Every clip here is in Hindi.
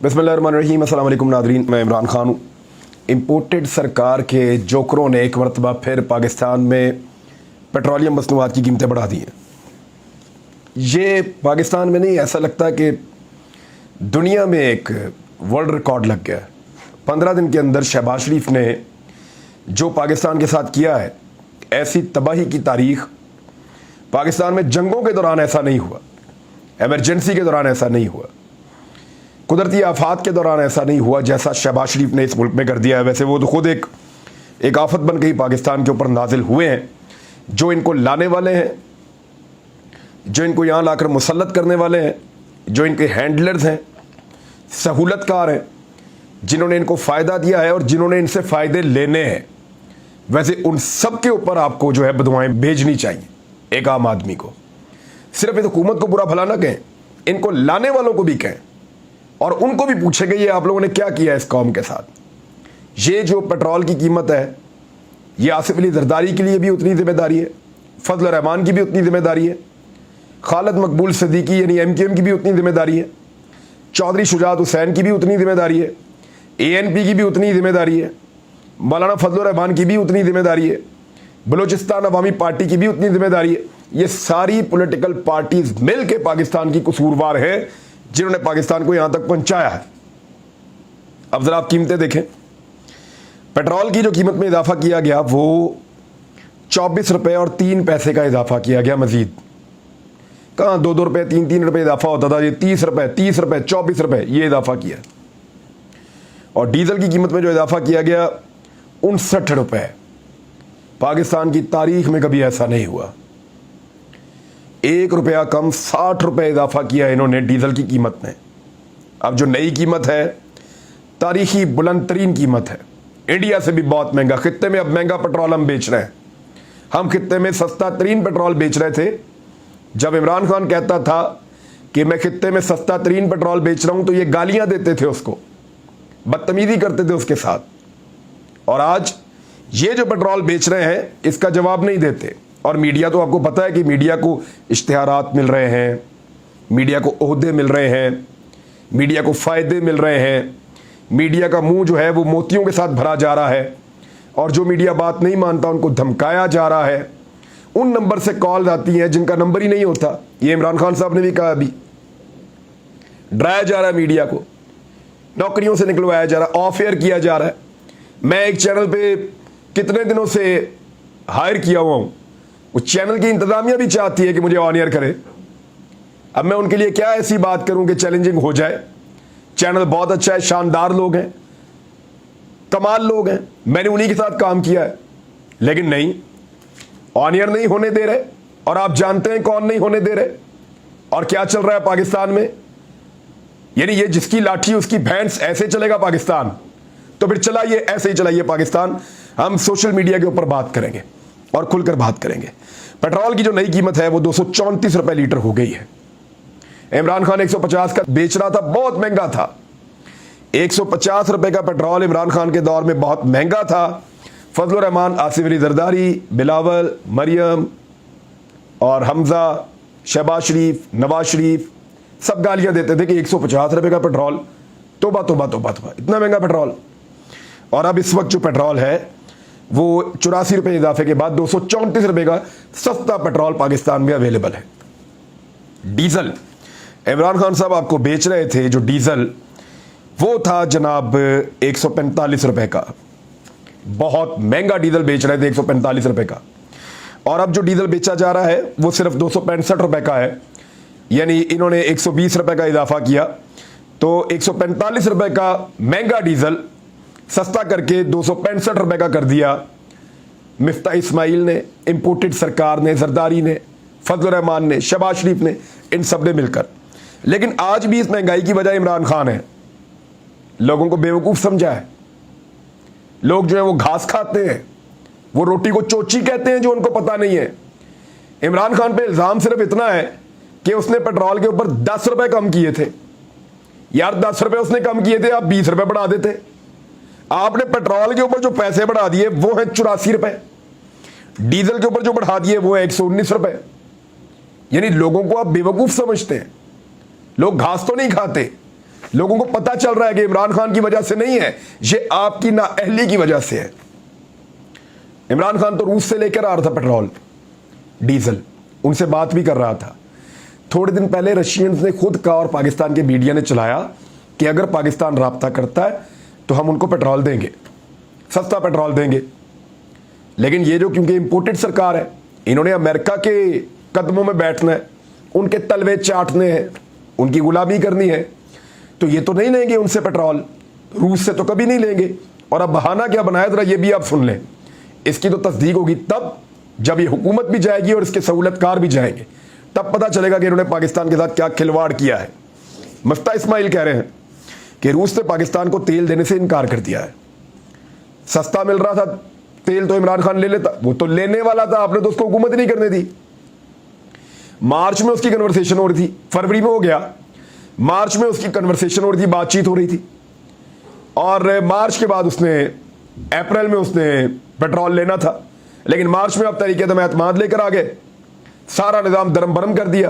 बिस्मिल्लाहिर्रहमानिर्रहीम। अस्सलाम वालेकुम नादरीन, मैं इमरान खान हूँ। इम्पोर्टेड सरकार के जोकरों ने एक मरतबा फिर पाकिस्तान में पेट्रोलियम मसनूआत की कीमतें बढ़ा दी हैं। ये पाकिस्तान में नहीं, ऐसा लगता है कि दुनिया में एक वर्ल्ड रिकॉर्ड लग गया। 15 दिन के अंदर शहबाज शरीफ ने जो पाकिस्तान के साथ किया है, ऐसी तबाही की तारीख पाकिस्तान में जंगों के दौरान ऐसा नहीं हुआ, एमरजेंसी के दौरान ऐसा नहीं हुआ, कुदरती आफात के दौरान ऐसा नहीं हुआ जैसा शहबाज शरीफ ने इस मुल्क में कर दिया है। वैसे वो तो खुद एक आफत बन गई पाकिस्तान के ऊपर नाजिल हुए हैं। जो इनको लाने वाले हैं, जो इनको यहाँ लाकर मुसल्लत करने वाले हैं, जो इनके हैंडलर्स हैं, सहूलतकार हैं, जिन्होंने इनको फ़ायदा दिया है और जिन्होंने इनसे फ़ायदे लेने हैं, वैसे उन सब के ऊपर आपको जो है बदुआएं भेजनी चाहिए। एक आम आदमी को सिर्फ इस हुकूमत को बुरा भला ना कहें, इनको लाने वालों को भी कहें और उनको भी पूछेंगे ये आप लोगों ने क्या किया इस कौम के साथ। ये जो पेट्रोल की कीमत है, ये आसिफ अली जरदारी के लिए भी उतनी जिम्मेदारी है, फजल रहमान की भी उतनी जिम्मेदारी है, खालिद मकबूल सिद्दीकी यानी MQM की भी उतनी जिम्मेदारी है, चौधरी शुजात हुसैन की भी उतनी जिम्मेदारी है, ANP की भी उतनी जिम्मेदारी है, मौलाना फजल रहमान की भी उतनी जिम्मेदारी है, बलूचिस्तान अवामी पार्टी की भी उतनी जिम्मेदारी है। ये सारी पॉलिटिकल पार्टीज मिल के पाकिस्तान की कसूरवार है, जिन्होंने पाकिस्तान को यहां तक पहुंचाया है। अब जरा आप कीमतें देखें। पेट्रोल की जो कीमत में इजाफा किया गया वो 24 रुपए और 3 पैसे का इजाफा किया गया। मजीद कहां 2-2 रुपए 3-3 रुपए इजाफा होता था, ये 30 रुपए 24 रुपए ये इजाफा किया। और डीजल की कीमत में जो इजाफा किया गया 59 रुपए। पाकिस्तान की तारीख में कभी ऐसा नहीं हुआ। 1 रुपया कम 60 रुपए इजाफा किया इन्होंने डीजल की कीमत में। अब जो नई कीमत है, तारीखी बुलंद तरीन कीमत है, इंडिया से भी बहुत महंगा। खित्ते में अब महंगा पेट्रोल हम बेच रहे हैं। हम खित्ते में सस्ता तरीन पेट्रोल बेच रहे थे। जब इमरान खान कहता था कि मैं खित्ते में सस्ता तरीन पेट्रोल बेच रहा हूं, तो ये गालियां देते थे उसको, बदतमीजी करते थे उसके साथ। और आज ये जो पेट्रोल बेच रहे हैं इसका जवाब नहीं देते। और मीडिया तो आपको पता है कि मीडिया को इश्तिहारात मिल रहे हैं, मीडिया को ओहदे मिल रहे हैं, मीडिया को फ़ायदे मिल रहे हैं, मीडिया का मुंह जो है वो मोतियों के साथ भरा जा रहा है। और जो मीडिया बात नहीं मानता उनको धमकाया जा रहा है। उन नंबर से कॉल आती हैं जिनका नंबर ही नहीं होता। ये इमरान खान साहब ने भी कहा, अभी डराया जा रहा है मीडिया को, नौकरियों से निकलवाया जा रहा है, ऑफ एयर किया जा रहा है। मैं एक चैनल पे कितने दिनों से हायर किया हुआ हूं, उस चैनल की इंतजामिया भी चाहती है कि मुझे ऑन एयर करे। अब मैं उनके लिए क्या ऐसी बात करूं कि चैलेंजिंग हो जाए। चैनल बहुत अच्छा है, शानदार लोग हैं, कमाल लोग हैं, मैंने उन्हीं के साथ काम किया है, लेकिन नहीं, ऑन एयर नहीं होने दे रहे। और आप जानते हैं कौन नहीं होने दे रहे और क्या चल रहा है पाकिस्तान में। यानी ये जिसकी लाठी उसकी भैंस, ऐसे चलेगा पाकिस्तान। तो फिर चलाइए, ऐसे ही चलाइए पाकिस्तान। हम सोशल मीडिया के ऊपर बात करेंगे और खुलकर बात करेंगे। पेट्रोल की जो नई कीमत है वो 234 रुपए लीटर हो गई है। इमरान खान 150 का बेच रहा था, बहुत महंगा था। 150 रुपए का पेट्रोल इमरान खान के दौर में बहुत महंगा था। फजल रहमान, आसिफ अली जरदारी, बिलावल, मरियम और हमजा, शहबाज शरीफ, नवाज शरीफ सब गालियां देते थे कि 150 रुपए का पेट्रोल, तोबा तोबा तोबा तोबा, इतना महंगा पेट्रोल। और अब इस वक्त जो पेट्रोल है वो 84 रुपए इजाफे के बाद 234 रुपए का सस्ता पेट्रोल पाकिस्तान में अवेलेबल है। डीजल इमरान खान साहब आपको बेच रहे थे, जो डीजल वो था जनाब 145 रुपए का। बहुत महंगा डीजल बेच रहे थे, 145 रुपए का। और अब जो डीजल बेचा जा रहा है वो सिर्फ 265 रुपए का है। यानी इन्होंने 120 रुपए का इजाफा किया, तो 145 रुपए का महंगा डीजल सस्ता करके 265 रुपए का कर दिया। मिफ्ता इस्माइल ने, इंपोर्टेड सरकार ने, जरदारी ने, फजल रहमान ने, शहबाज शरीफ ने, इन सब ने मिलकर। लेकिन आज भी इस महंगाई की वजह इमरान खान है। लोगों को बेवकूफ समझा है। लोग जो है वो घास खाते हैं, वो रोटी को चोची कहते हैं, जो उनको पता नहीं है। इमरान खान पे इल्जाम सिर्फ इतना है कि उसने पेट्रोल के ऊपर 10 रुपए कम किए थे। यार 10 रुपए उसने कम किए थे, आप 20 रुपए बढ़ा देते। आपने पेट्रोल के ऊपर जो पैसे बढ़ा दिए वो है 84 रुपए, डीजल के ऊपर जो बढ़ा दिए वो है 119 रुपए। यानी लोगों को आप बेवकूफ समझते हैं। लोग घास तो नहीं खाते, लोगों को पता चल रहा है कि इमरान खान की वजह से नहीं है, ये आपकी नाअहली की वजह से है। इमरान खान तो रूस से लेकर आ रहा था पेट्रोल डीजल, उनसे बात भी कर रहा था। थोड़े दिन पहले रशियंस ने खुद कहा और पाकिस्तान के मीडिया ने चलाया कि अगर पाकिस्तान राब्ता करता है तो हम उनको पेट्रोल देंगे, सस्ता पेट्रोल देंगे। लेकिन ये जो क्योंकि इंपोर्टेड सरकार है, इन्होंने अमेरिका के कदमों में बैठना है, उनके तलवे चाटने हैं, उनकी गुलामी करनी है, तो ये तो नहीं लेंगे उनसे पेट्रोल, रूस से तो कभी नहीं लेंगे। और अब बहाना क्या बनाया जरा ये भी आप सुन लें। इसकी तो तस्दीक होगी तब जब ये हुकूमत भी जाएगी और इसके सहूलतकार भी जाएंगे, तब पता चलेगा कि इन्होंने पाकिस्तान के साथ क्या खिलवाड़ किया है। मुफ्ता इस्माइल कह रहे हैं कि रूस ने पाकिस्तान को तेल देने से इनकार कर दिया है। सस्ता मिल रहा था तेल तो इमरान खान ले लेता, वो तो लेने वाला था, आपने तो उसको हुकूमत ही नहीं करने दी। मार्च में उसकी कन्वर्सेशन हो रही थी, फरवरी में हो गया, मार्च में उसकी कन्वर्सेशन हो रही थी, बातचीत हो रही थी, और मार्च के बाद उसने अप्रैल में उसने पेट्रोल लेना था। लेकिन मार्च में अब तरीके तो एतमाद लेकर आ गए, सारा निज़ाम दरम बरम कर दिया।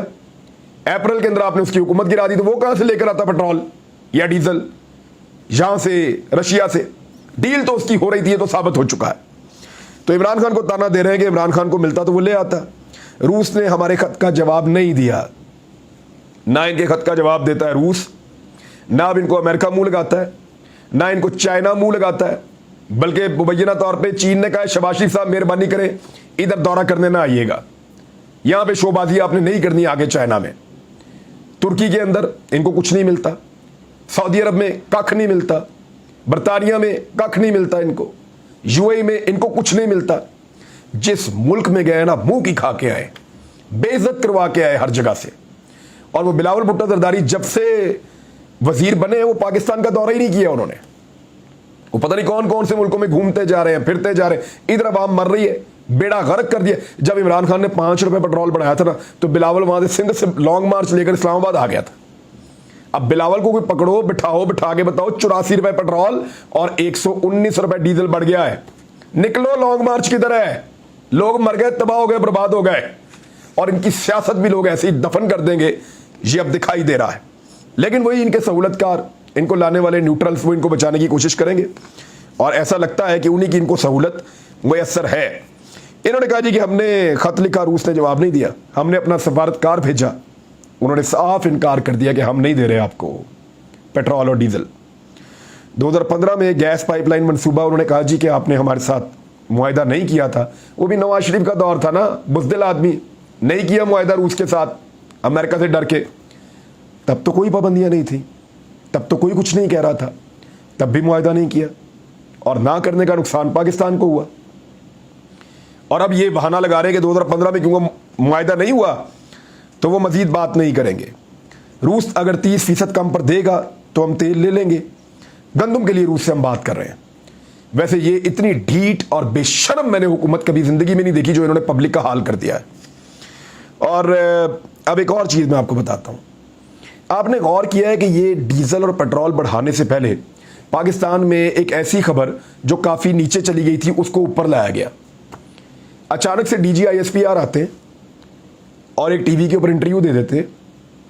अप्रैल के अंदर आपने उसकी हुकूमत गिरा दी, तो वो कहां से लेकर आता पेट्रोल या डीजल? यहां से, रशिया से। डील तो उसकी हो रही थी, ये तो साबित हो चुका है। तो इमरान खान को ताना दे रहे हैं कि इमरान खान को मिलता तो वो ले आता। रूस ने हमारे खत का जवाब नहीं दिया, ना इनके खत का जवाब देता है रूस, ना अब इनको अमेरिका मुंह लगाता है, ना इनको चाइना मुंह लगाता है। बल्कि मुबैना तौर पे चीन ने कहा शबाशी साहब मेहरबानी करें इधर दौरा करने ना आइएगा, यहां पे शोबाजी आपने नहीं करनी आगे चाइना में। तुर्की के अंदर इनको कुछ नहीं मिलता, सऊदी अरब में कख नहीं मिलता, बरतानिया में कख नहीं मिलता, इनको यूएई में इनको कुछ नहीं मिलता। जिस मुल्क में गए ना मुंह की खा के आए, बेइज्जत करवा के आए हर जगह से। और वो बिलावल भुट्टो जरदारी जब से वजीर बने वो पाकिस्तान का दौरा ही नहीं किया उन्होंने। वो पता नहीं कौन कौन से मुल्कों में घूमते जा रहे हैं, फिरते जा रहे हैं, इधर अवाम मर रही है, बेड़ा गर्क कर दिया। जब इमरान खान ने 5 रुपए पेट्रोल बढ़ाया था ना, तो बिलावल वहां से सिंध से लॉन्ग मार्च लेकर इस्लामाबाद आ गया था। अब बिलावल को कोई पकड़ो, बिठाओ, बिठा के बताओ 84 रुपए पेट्रोल और 119 रुपए डीजल बढ़ गया है, निकलो लॉन्ग मार्च किधर है? लोग मर गए, तबाह हो गए, बर्बाद हो गए, और इनकी सियासत भी लोग ऐसे ही दफन कर देंगे, ये अब दिखाई दे रहा है। लेकिन वही इनके सहूलतकार, इनको लाने वाले न्यूट्रल्स, वो इनको बचाने की कोशिश करेंगे, और ऐसा लगता है कि उन्हीं की इनको सहूलत मुयस्सर है। इन्होंने कहा जी कि हमने खत लिखा, रूस ने जवाब नहीं दिया, हमने अपना सफारतकार भेजा, उन्होंने साफ इनकार कर दिया कि हम नहीं दे रहे आपको पेट्रोल और डीजल। 2015 में गैस पाइपलाइन मंसूबा, उन्होंने कहा जी कि आपने हमारे साथ मुआहिदा नहीं किया था, वो भी नवाज शरीफ का दौर था ना, बुज़दिल आदमी, नहीं किया मुआहिदा रूस के साथ अमेरिका से डर के। तब तो कोई पाबंदियां नहीं थी, तब तो कोई कुछ नहीं कह रहा था, तब भी मुआहिदा नहीं किया, और ना करने का नुकसान पाकिस्तान को हुआ। और अब ये बहाना लगा रहे हैं कि 2015 में क्योंकि मुआहिदा नहीं हुआ तो वो मजीद बात नहीं करेंगे। रूस अगर 30% कम पर देगा तो हम तेल ले लेंगे। गंदम के लिए रूस से हम बात कर रहे हैं। वैसे ये इतनी ढीठ और बेशर्म मैंने हुकूमत कभी जिंदगी में नहीं देखी जो इन्होंने पब्लिक का हाल कर दिया है। और अब एक और चीज़ मैं आपको बताता हूँ। आपने गौर किया है कि ये डीजल और पेट्रोल बढ़ाने से पहले पाकिस्तान में एक ऐसी खबर जो काफ़ी नीचे चली गई थी उसको ऊपर लाया गया। अचानक से DGISPR आते और एक टीवी के ऊपर इंटरव्यू दे देते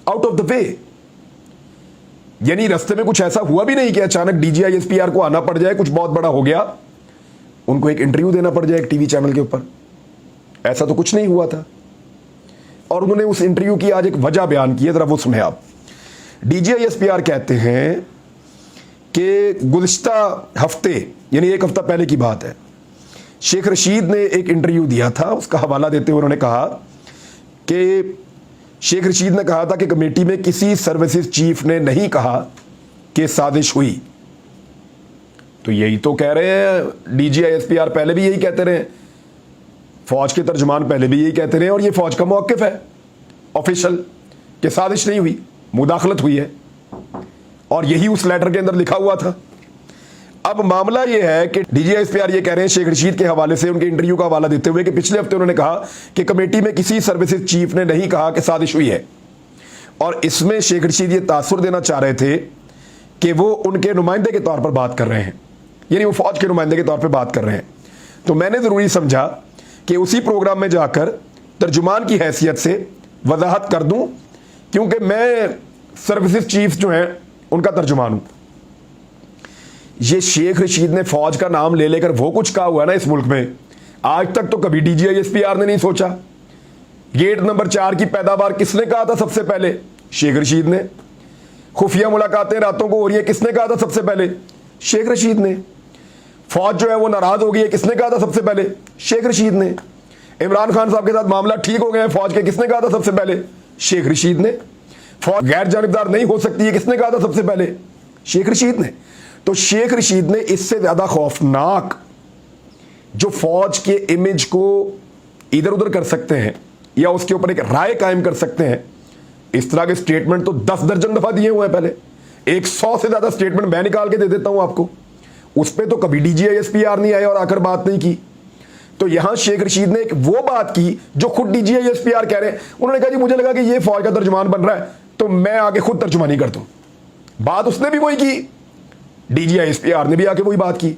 आउट ऑफ द वे। यानी रास्ते में कुछ ऐसा हुआ भी नहीं कि अचानक DGISPR को आना पड़ जाए, कुछ बहुत बड़ा हो गया, उनको एक इंटरव्यू देना पड़ जाए एक टीवी चैनल के ऊपर। ऐसा तो कुछ नहीं हुआ था। और उन्होंने उस इंटरव्यू की आज एक वजह बयान की है, जरा वो सुने आप। DGISPR कहते हैं कि गुज़िश्ता हफ्ते, यानी एक हफ्ता पहले की बात है, शेख रशीद ने एक इंटरव्यू दिया था। उसका हवाला देते हुए उन्होंने कहा कि शेख रशीद ने कहा था कि कमेटी में किसी सर्विसेज चीफ ने नहीं कहा कि साजिश हुई। तो यही तो कह रहे हैं DGISPR, पहले भी यही कहते रहे, फौज के तर्जुमान पहले भी यही कहते रहे, और ये फौज का मौक़िफ़ है ऑफिशियल कि साजिश नहीं हुई, मुदाखलत हुई है, और यही उस लेटर के अंदर लिखा हुआ था। अब मामला यह है कि DGISPR ये कह रहे हैं शेख रशीद के हवाले से, उनके इंटरव्यू का हवाला देते हुए, कि पिछले हफ्ते उन्होंने कहा कि कमेटी में किसी सर्विसेज चीफ ने नहीं कहा कि साजिश हुई है। और इसमें शेख रशीद ये तासुर देना चाह रहे थे कि वो उनके नुमाइंदे के तौर पर बात कर रहे हैं, यानी वो फौज के नुमाइंदे के तौर पर बात कर रहे हैं। तो मैंने ज़रूरी समझा कि उसी प्रोग्राम में जाकर तर्जुमान की हैसियत से वजाहत कर दूं, क्योंकि मैं सर्विसेज चीफ जो हैं उनका तर्जुमान हूं। ये शेख रशीद ने फौज का नाम ले लेकर वो कुछ कहा हुआ ना इस मुल्क में, आज तक तो कभी DGISPR ने नहीं सोचा। गेट नंबर 4 की पैदावार किसने कहा था सबसे पहले? शेख रशीद ने। खुफिया मुलाकातें रातों को हो रही है, किसने कहा था सबसे पहले? शेख रशीद ने। फौज जो है वो नाराज हो गई है, किसने कहा था सबसे पहले? शेख रशीद ने। इमरान खान साहब के साथ मामला ठीक हो गए हैं फौज के, किसने कहा था सबसे पहले? शेख रशीद ने। फौज गैर जानिबदार नहीं हो सकती है, किसने कहा था सबसे पहले? शेख रशीद ने। तो शेख रशीद ने इससे ज्यादा खौफनाक जो फौज के इमेज को इधर उधर कर सकते हैं या उसके ऊपर एक राय कायम कर सकते हैं, इस तरह के स्टेटमेंट तो 10 दर्जन दफा दिए हुए हैं। पहले 100 से ज्यादा स्टेटमेंट मैं निकाल के दे देता हूं आपको, उस पर तो कभी DGISPR नहीं आए और आकर बात नहीं की। तो यहां शेख रशीद ने एक वो बात की जो खुद DGISPR कह रहे हैं। उन्होंने कहा जी मुझे लगा कि ये फौज का तर्जुमान बन रहा है तो मैं आगे खुद तर्जुमानी कर दूं। बात उसने भी वही की, DGISPR ने भी आके वही बात की।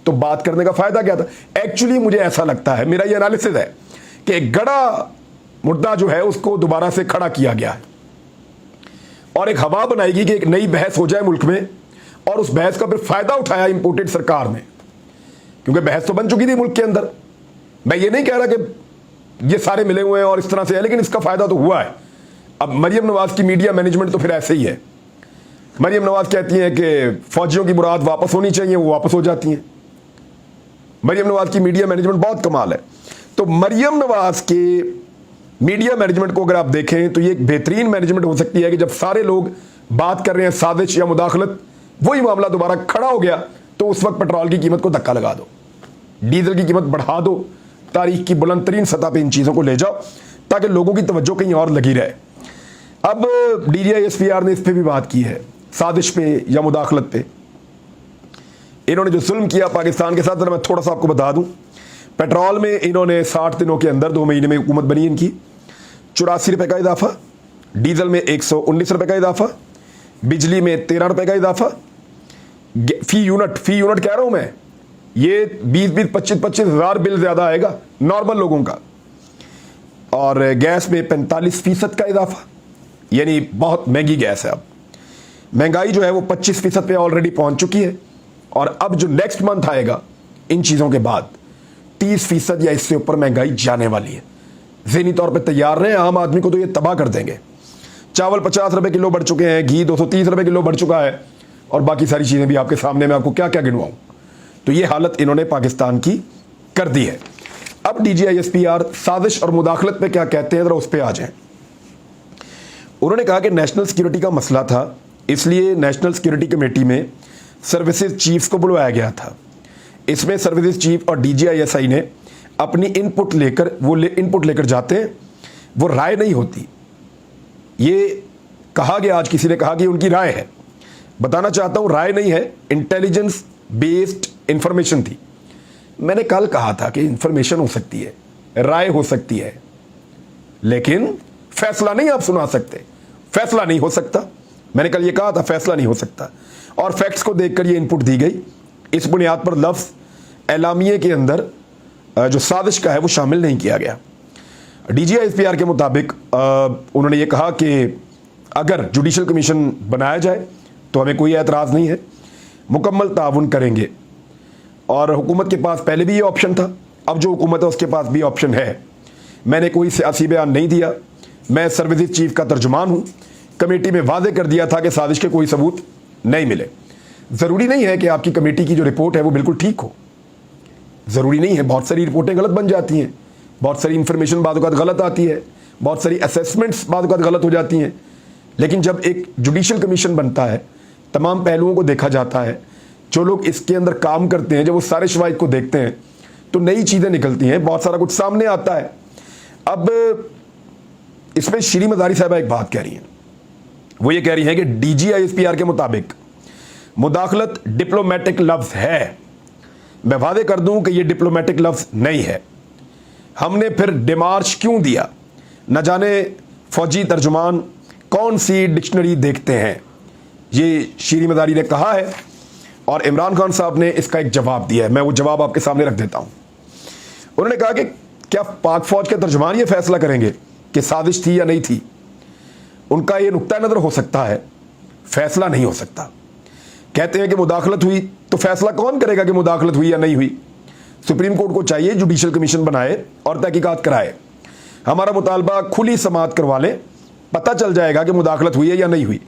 तो बात करने का फायदा क्या था? एक्चुअली मुझे ऐसा लगता है, मेरा ये एनालिसिस है कि एक गड़ा मुद्दा जो है उसको दोबारा से खड़ा किया गया है और एक हवा बनाएगी कि एक नई बहस हो जाए मुल्क में, और उस बहस का फिर फायदा उठाया इंपोर्टेड सरकार ने, क्योंकि बहस तो बन चुकी थी मुल्क के अंदर। मैं ये नहीं कह रहा कि ये सारे मिले हुए हैं और इस तरह से है, लेकिन इसका फायदा तो हुआ है। अब मरियम नवाज की मीडिया मैनेजमेंट तो फिर ऐसे ही है। मरियम नवाज कहती हैं कि फौजियों की मुराद वापस होनी चाहिए, वो वापस हो जाती हैं। मरियम नवाज की मीडिया मैनेजमेंट बहुत कमाल है। तो मरियम नवाज के मीडिया मैनेजमेंट को अगर आप देखें तो ये एक बेहतरीन मैनेजमेंट हो सकती है कि जब सारे लोग बात कर रहे हैं साजिश या मुदाखलत, वही मामला दोबारा खड़ा हो गया तो उस वक्त पेट्रोल की कीमत को धक्का लगा दो, डीजल की कीमत बढ़ा दो, तारीख की बुलंद तरीन सतह पे इन चीज़ों को ले जाओ ताकि लोगों की तवज्जो कहीं और लगी रहे। अब DGISPR ने इस पर भी बात की है, साजिश पे या मुदाखलत पे। इन्होंने जो जुल्म किया पाकिस्तान के साथ, जरा मैं थोड़ा सा आपको बता दूं। पेट्रोल में इन्होंने 60 दिनों के अंदर 2 महीने में हुकूमत बनी इनकी 84 रुपए का इजाफा, डीजल में 119 रुपए का इजाफा, बिजली में 13 रुपए का इजाफा, फी यूनिट कह रहा हूं मैं, ये 20-20, 25-25 हज़ार बिल ज्यादा आएगा नॉर्मल लोगों का, और गैस में 45% का इजाफा, यानी बहुत महंगी गैस है। अब महंगाई जो है वो 25% पे ऑलरेडी पहुंच चुकी है, और अब जो नेक्स्ट मंथ आएगा इन चीज़ों के बाद 30% या इससे ऊपर महंगाई जाने वाली है। ज़हनी तौर पे तैयार रहें, आम आदमी को तो ये तबाह कर देंगे। चावल 50 रुपए किलो बढ़ चुके हैं, घी 230 रुपए किलो बढ़ चुका है, और बाकी सारी चीज़ें भी आपके सामने, मैं आपको क्या क्या गिनवाऊं। तो ये हालत इन्होंने पाकिस्तान की कर दी है। अब DGISPR साजिश और मुदाखलत पे क्या कहते हैं, जरा उस पर आ जाए। उन्होंने कहा कि नेशनल सिक्योरिटी का मसला था, इसलिए नेशनल सिक्योरिटी कमेटी में सर्विसेज चीफ्स को बुलवाया गया था। इसमें सर्विसेज चीफ और DGISI ने अपनी इनपुट लेकर जाते हैं, वो राय नहीं होती। ये कहा गया, आज किसी ने कहा कि उनकी राय है। बताना चाहता हूं राय नहीं है, इंटेलिजेंस बेस्ड इंफॉर्मेशन थी। मैंने कल कहा था कि इंफॉर्मेशन हो सकती है, राय हो सकती है, लेकिन फैसला नहीं आप सुना सकते, फैसला नहीं हो सकता। मैंने कल ये कहा था फैसला नहीं हो सकता, और फैक्ट्स को देखकर ये इनपुट दी गई। इस बुनियाद पर लफ्ज़ एलामिये के अंदर जो साजिश का है वो शामिल नहीं किया गया। DGISPR के मुताबिक उन्होंने ये कहा कि अगर जुडिशल कमीशन बनाया जाए तो हमें कोई एतराज़ नहीं है, मुकम्मल ताउन करेंगे। और हुकूमत के पास पहले भी ये ऑप्शन था, अब जो हुकूमत है उसके पास भी ऑप्शन है। मैंने कोई सियासी बयान नहीं दिया, मैं सर्विसेज चीफ का तर्जुमान हूँ। कमेटी में वादे कर दिया था कि साजिश के कोई सबूत नहीं मिले। ज़रूरी नहीं है कि आपकी कमेटी की जो रिपोर्ट है वो बिल्कुल ठीक हो, ज़रूरी नहीं है। बहुत सारी रिपोर्टें गलत बन जाती हैं, बहुत सारी इंफॉर्मेशन बाद वक़्त गलत आती है, बहुत सारी असेसमेंट्स बाद वक़्त गलत हो जाती हैं। लेकिन जब एक जुडिशल कमीशन बनता है, तमाम पहलुओं को देखा जाता है, जो लोग इसके अंदर काम करते हैं, जब वो सारे शवाहिद को देखते हैं तो नई चीज़ें निकलती हैं, बहुत सारा कुछ सामने आता है। अब इसमें श्री मज़ारी साहबा एक बात कह रही हैं, वो ये कह रही हैं कि DGISPR के मुताबिक मुदाखलत डिप्लोमेटिक लफ्ज़ है। मैं वादे कर दूं कि ये डिप्लोमेटिक लफ्ज़ नहीं है। हमने फिर डिमार्च क्यों दिया, न जाने फौजी तर्जुमान कौन सी डिक्शनरी देखते हैं, ये श्री मज़ारी ने कहा है, और इमरान खान साहब ने इसका एक जवाब दिया है। मैं वो जवाब आपके सामने रख देता हूं। उन्होंने कहा कि क्या पाक फौज के तर्जुमान ये फैसला करेंगे कि साजिश थी या नहीं थी। उनका ये नुक्ता नज़र हो सकता है, फैसला नहीं हो सकता। कहते हैं कि मुदाखलत हुई, तो फैसला कौन करेगा कि मुदाखलत हुई या नहीं हुई? सुप्रीम कोर्ट को चाहिए जुडिशल कमीशन बनाए और तहकीकात कराए। हमारा मुतालबा खुली समाअत करवा लें, पता चल जाएगा कि मुदाखलत हुई है या नहीं हुई।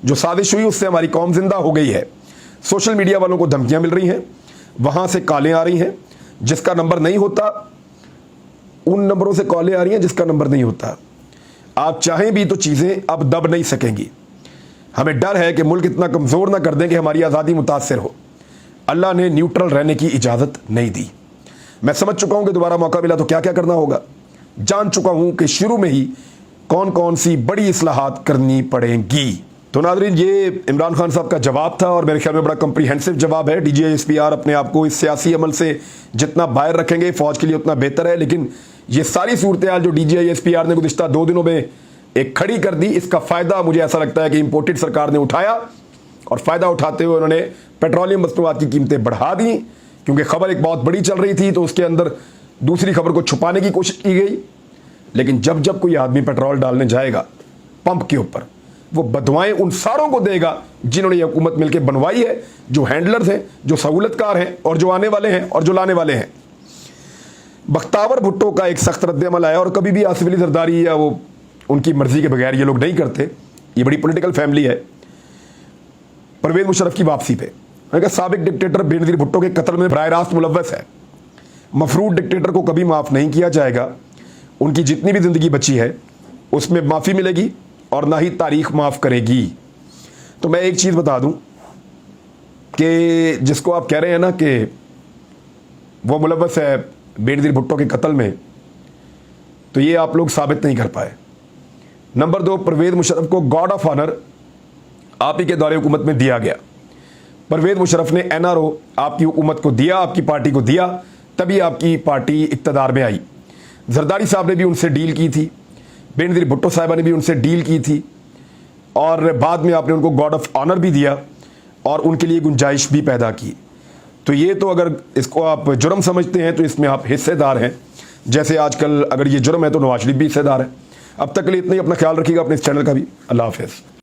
जो साजिश हुई उससे हमारी कौम जिंदा हो गई है। सोशल मीडिया वालों को धमकियां मिल रही हैं, वहां से कॉलें आ रही हैं, जिसका नंबर नहीं होता उन नंबरों से कॉलें आ रही हैं जिसका नंबर नहीं होता। आप चाहें भी तो चीज़ें अब दब नहीं सकेंगी। हमें डर है कि मुल्क इतना कमज़ोर ना कर दें कि हमारी आज़ादी मुतासर हो। अल्लाह ने न्यूट्रल रहने की इजाज़त नहीं दी। मैं समझ चुका हूं कि दोबारा मौका मिला तो क्या क्या करना होगा। जान चुका हूं कि शुरू में ही कौन कौन सी बड़ी इस्लाहात करनी पड़ेंगी। तो नाज़रीन, ये इमरान खान साहब का जवाब था और मेरे ख्याल में बड़ा कम्प्रीहेंसिव जवाब है। DGISPR अपने आप को इस सियासी अमल से जितना बाहर रखेंगे फ़ौज के लिए उतना बेहतर है। लेकिन ये सारी सूरत हाल जो DGISPR ने गुज़िश्ता 2 दिनों में एक खड़ी कर दी, इसका फ़ायदा मुझे ऐसा लगता है कि इम्पोर्टेड सरकार ने उठाया और फ़ायदा उठाते हुए उन्होंने पेट्रोलियम मसनूआत की कीमतें बढ़ा दी। क्योंकि खबर एक बहुत बड़ी चल रही थी तो उसके अंदर दूसरी खबर को छुपाने की कोशिश की गई। लेकिन जब जब कोई आदमी पेट्रोल डालने जाएगा पंप के ऊपर, वो बदवाएं उन सारों को देगा जिन्होंने ये हुकूमत मिलकर बनवाई है, जो हैंडलर्स हैं, जो सहूलतकार हैं और जो आने वाले हैं और जो लाने वाले हैं। बख्तावर भुट्टो का एक सख्त रद्द-ए-अमल आया और कभी भी आसिफ अली जरदारी या वो उनकी मर्जी के बगैर ये लोग नहीं करते। ये बड़ी पॉलिटिकल फैमिली है। परवेज मुशर्रफ की वापसी पे साबिक डिक्टेटर बेनज़ीर भुट्टो के कत्ल में बराह रास्त मुलव्वस है। मफरूद डिक्टेटर को कभी माफ़ नहीं किया जाएगा। उनकी जितनी भी ज़िंदगी बची है उसमें माफ़ी मिलेगी और ना ही तारीख माफ़ करेगी। तो मैं एक चीज़ बता दूं कि जिसको आप कह रहे हैं ना कि वो मुलव्वस है बेनज़ीर भुट्टो के कत्ल में, तो ये आप लोग साबित नहीं कर पाए। नंबर 2, परवेज मुशर्रफ को गॉर्ड ऑफ ऑनर आप ही के दौरे हुकूमत में दिया गया। परवेज मुशर्रफ ने NRO आपकी हुकूमत को दिया, आपकी पार्टी को दिया, तभी आपकी पार्टी इक़्तिदार में आई। जरदारी साहब ने भी उनसे डील की थी, बेनज़ीर भुट्टो साहिबा ने भी उनसे डील की थी और बाद में आपने उनको गॉर्ड ऑफ ऑनर भी दिया और उनके लिए गुंजाइश भी पैदा की। तो ये तो अगर इसको आप जुर्म समझते हैं तो इसमें आप हिस्सेदार हैं। जैसे आजकल अगर ये जुर्म है तो नवाज शरीफ भी हिस्सेदार है। अब तक के लिए इतना ही। अपना ख्याल रखिएगा, अपने इस चैनल का भी। अल्लाह हाफ़िज़।